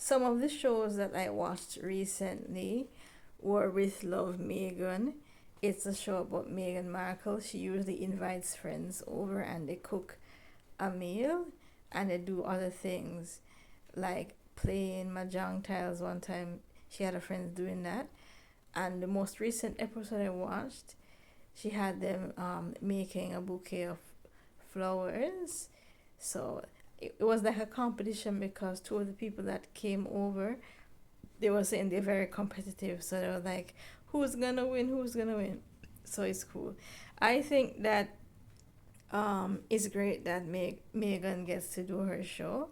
Some of the shows that I watched recently were with Love Meghan. It's a show about Meghan Markle. She usually invites friends over and they cook a meal and they do other things like playing mahjong tiles. One time she had her friends doing that. And the most recent episode I watched, she had them making a bouquet of flowers. So it was like a competition because two of the people that came over, they were saying they're very competitive. So they were like, who's gonna win? Who's gonna win? So it's cool. I think that it's great that Megan gets to do her show.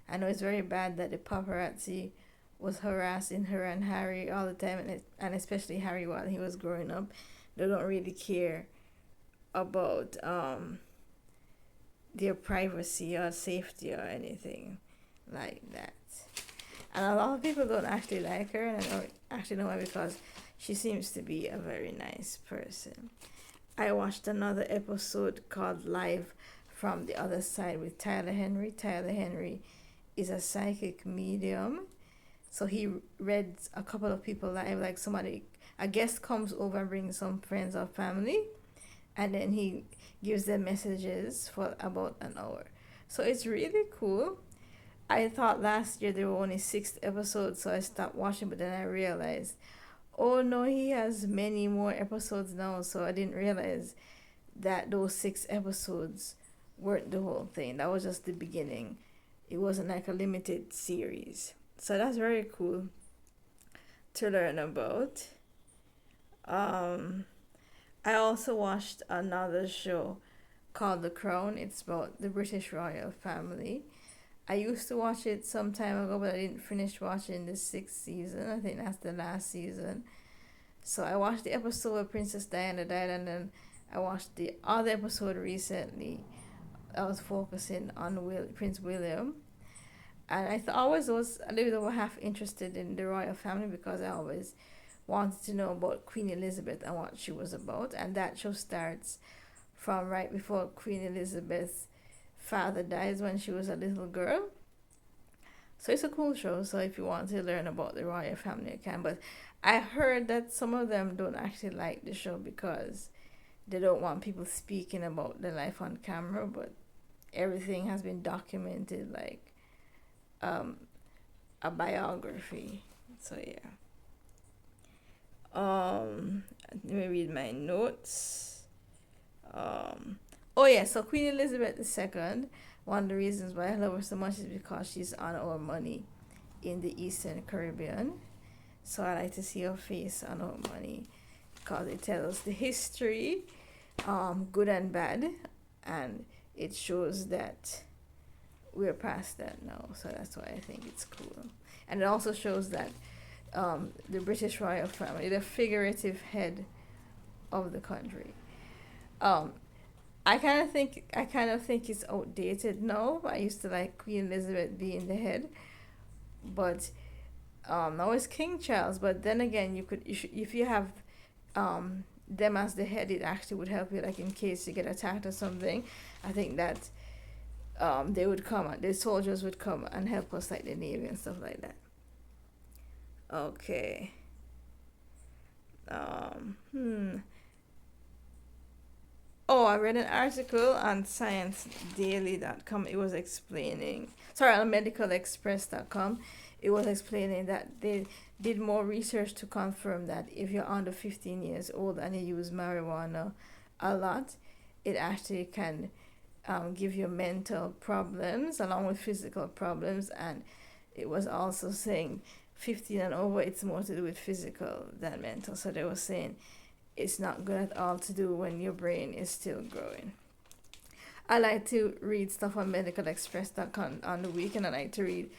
I know it's very bad that the paparazzi was harassing her and Harry all the time, and especially Harry while he was growing up. They don't really care about their privacy or safety or anything like that. And a lot of people don't actually like her, and I don't actually know why, because she seems to be a very nice person. I watched another episode called Live from the Other Side with Tyler Henry. Tyler Henry is a psychic medium. So he read a couple of people live, like somebody, a guest comes over and brings some friends or family, and then he gives them messages for about an hour. So it's really cool. I thought last year there were only 6 episodes, so I stopped watching, but then I realized, oh no, he has many more episodes now, so I didn't realize that those 6 episodes weren't the whole thing. That was just the beginning. It wasn't like a limited series. So that's very cool to learn about. I also watched another show called The Crown. It's about the British royal family. I used to watch it some time ago, but I didn't finish watching the 6th season. I think that's the last season. So I watched the episode where Princess Diana died, and then I watched the other episode recently. I was focusing on Prince William. And I always was a little over half interested in the royal family because I always wanted to know about Queen Elizabeth and what she was about. And that show starts from right before Queen Elizabeth's father dies when she was a little girl. So it's a cool show. So if you want to learn about the royal family, you can. But I heard that some of them don't actually like the show because they don't want people speaking about their life on camera. But everything has been documented, like a biography. So yeah. Let me read my notes. Oh yeah, so Queen Elizabeth II, one of the reasons why I love her so much is because she's on our money in the Eastern Caribbean. So I like to see her face on our money because it tells the history, good and bad, and it shows that we're past that now. So that's why I think it's cool. And it also shows that the British royal family, the figurative head of the country. I kind of think it's outdated now. I used to like Queen Elizabeth being the head, but now it's King Charles. But then again, if you have them as the head, it actually would help you, like in case you get attacked or something. I think that they would come, the soldiers would come and help us, like the Navy and stuff like that. Okay. Hmm. Oh, I read an article on ScienceDaily.com. It was explaining, sorry, on MedicalExpress.com. It was explaining that they did more research to confirm that if you're under 15 years old and you use marijuana a lot, it actually can give you mental problems along with physical problems. And it was also saying 15 and over, it's more to do with physical than mental. So they were saying it's not good at all to do when your brain is still growing. I like to read stuff on medicalexpress.com on the weekend. I like to read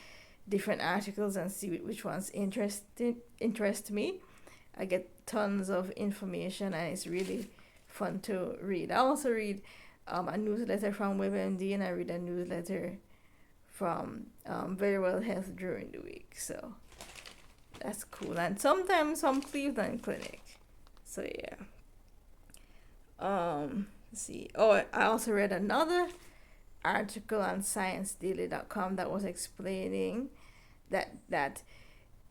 different articles and see which ones interest me. I get tons of information and it's really fun to read. I also read a newsletter from WebMD, and I read a newsletter from Very Well Health during the week. So that's cool. And sometimes from Cleveland Clinic. So yeah. Let's see. Oh, I also read another article on ScienceDaily.com that was explaining that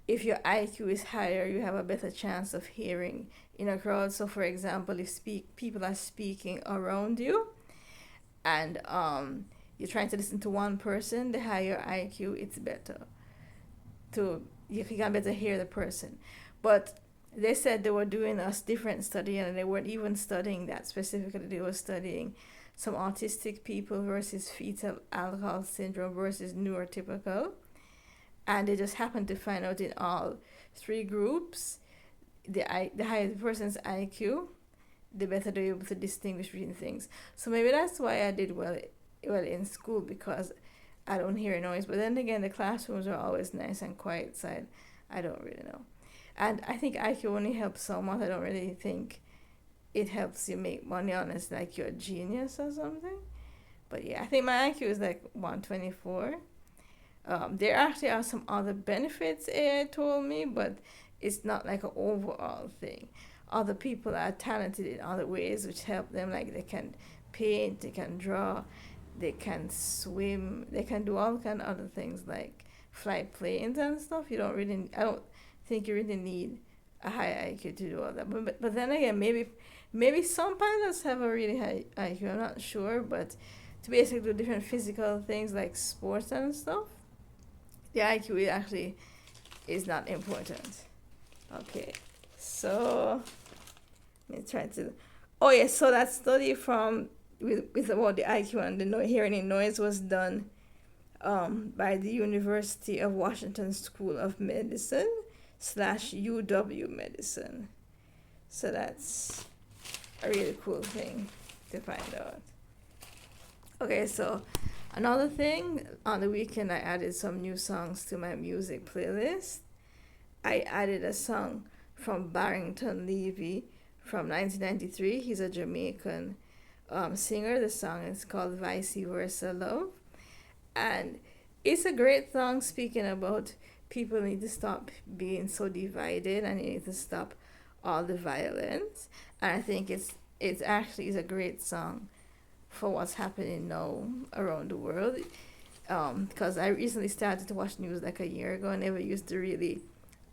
if your IQ is higher, you have a better chance of hearing in a crowd. So, for example, if people are speaking around you, and you're trying to listen to one person, the higher IQ, it's better to you can better hear the person. But they said they were doing a different study, and they weren't even studying that specifically. They were studying some autistic people versus fetal alcohol syndrome versus neurotypical, and they just happened to find out in all three groups, the higher the person's IQ, the better they're able to distinguish between things. So maybe that's why I did well in school, because I don't hear noise. But then again, the classrooms are always nice and quiet, so I don't really know. And I think IQ only helps somewhat. I don't really think it helps you make money unless like you're a genius or something. But yeah, I think my IQ is like 124. There actually are some other benefits AI told me, but it's not like an overall thing. Other people are talented in other ways which help them, like they can paint, they can draw, they can swim, they can do all kind of other things like fly planes and stuff. I don't think you really need a high IQ to do all that. But then again, maybe some pilots have a really high IQ. I'm not sure, but to basically do different physical things like sports and stuff, the IQ actually is not important. Okay, so let me try to. Oh yes, so that study from with about the IQ and the hearing in noise was done by the University of Washington School of Medicine / UW Medicine. So that's a really cool thing to find out. Okay, so another thing, on the weekend I added some new songs to my music playlist. I added a song from Barrington Levy from 1993. He's a Jamaican singer. The song is called Vice Versa Love. And it's a great song speaking about people need to stop being so divided and need to stop all the violence. And I think it's actually is a great song for what's happening now around the world. Because I recently started to watch news like a year ago. I never used to really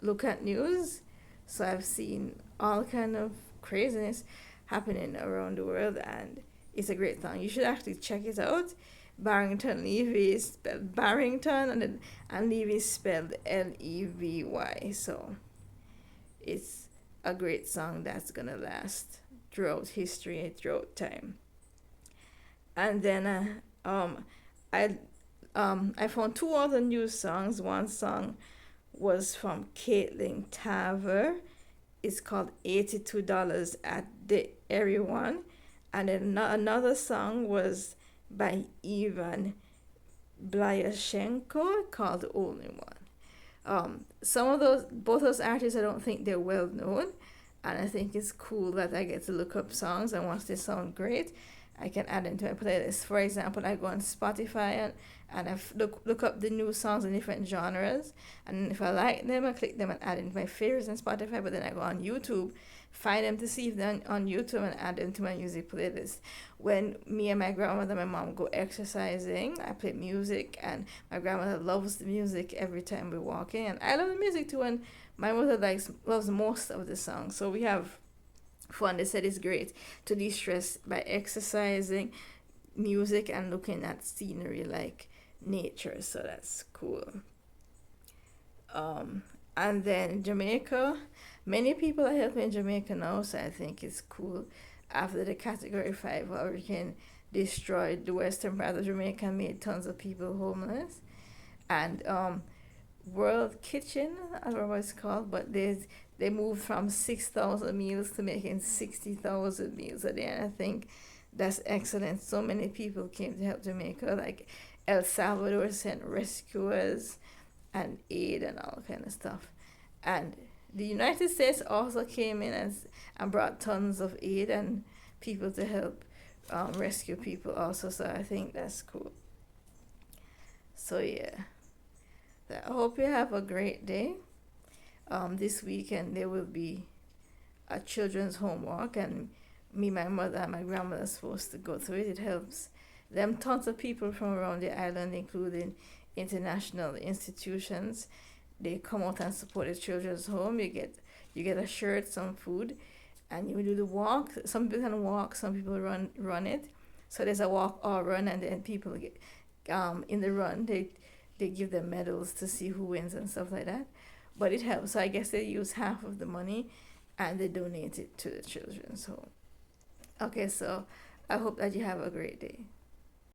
look at news, so I've seen all kind of craziness happening around the world, and it's a great song. You should actually check it out. Barrington Levy is spelled Barrington, and Levy is spelled Levy. So it's a great song that's gonna last throughout history, throughout time. And then I found two other new songs. One song was from Caitlin Taver. It's called $82 at the Everyone. And then another song was by Ivan Blyashenko called The Only One. Both those artists, I don't think they're well known. And I think it's cool that I get to look up songs, and once they sound great, I can add them to my playlist. For example, I go on Spotify and I look up the new songs in different genres, and if I like them, I click them and add them to my favorites on Spotify. But then I go on YouTube, find them to see if they're on YouTube, and add them to my music playlist. When me and my grandmother and my mom go exercising, I play music, and my grandmother loves the music every time we're walking, and I love the music too, and my mother loves most of the songs. So we have fun. They said it's great to de-stress by exercising, music, and looking at scenery like nature. So that's cool. And then Jamaica, many people are helping Jamaica now, so I think it's cool. After the Category 5 hurricane destroyed the western part of Jamaica and made tons of people homeless, and World Kitchen, I don't know what it's called, but they moved from 6,000 meals to making 60,000 meals a day, and I think that's excellent. So many people came to help Jamaica, like El Salvador sent rescuers and aid and all kind of stuff, and the United States also came in and brought tons of aid and people to help rescue people also. So I think that's cool. So yeah, I hope you have a great day. This weekend there will be a children's homework, and me, my mother, and my grandmother are supposed to go through it. It helps them tons of people from around the island, including international institutions. They come out and support the children's home. You get a shirt, some food, and you do the walk. Some people can walk, some people run it. So there's a walk or run, and then people get in the run. They give them medals to see who wins and stuff like that. But it helps. So I guess they use half of the money, and they donate it to the children's home. Okay, so I hope that you have a great day.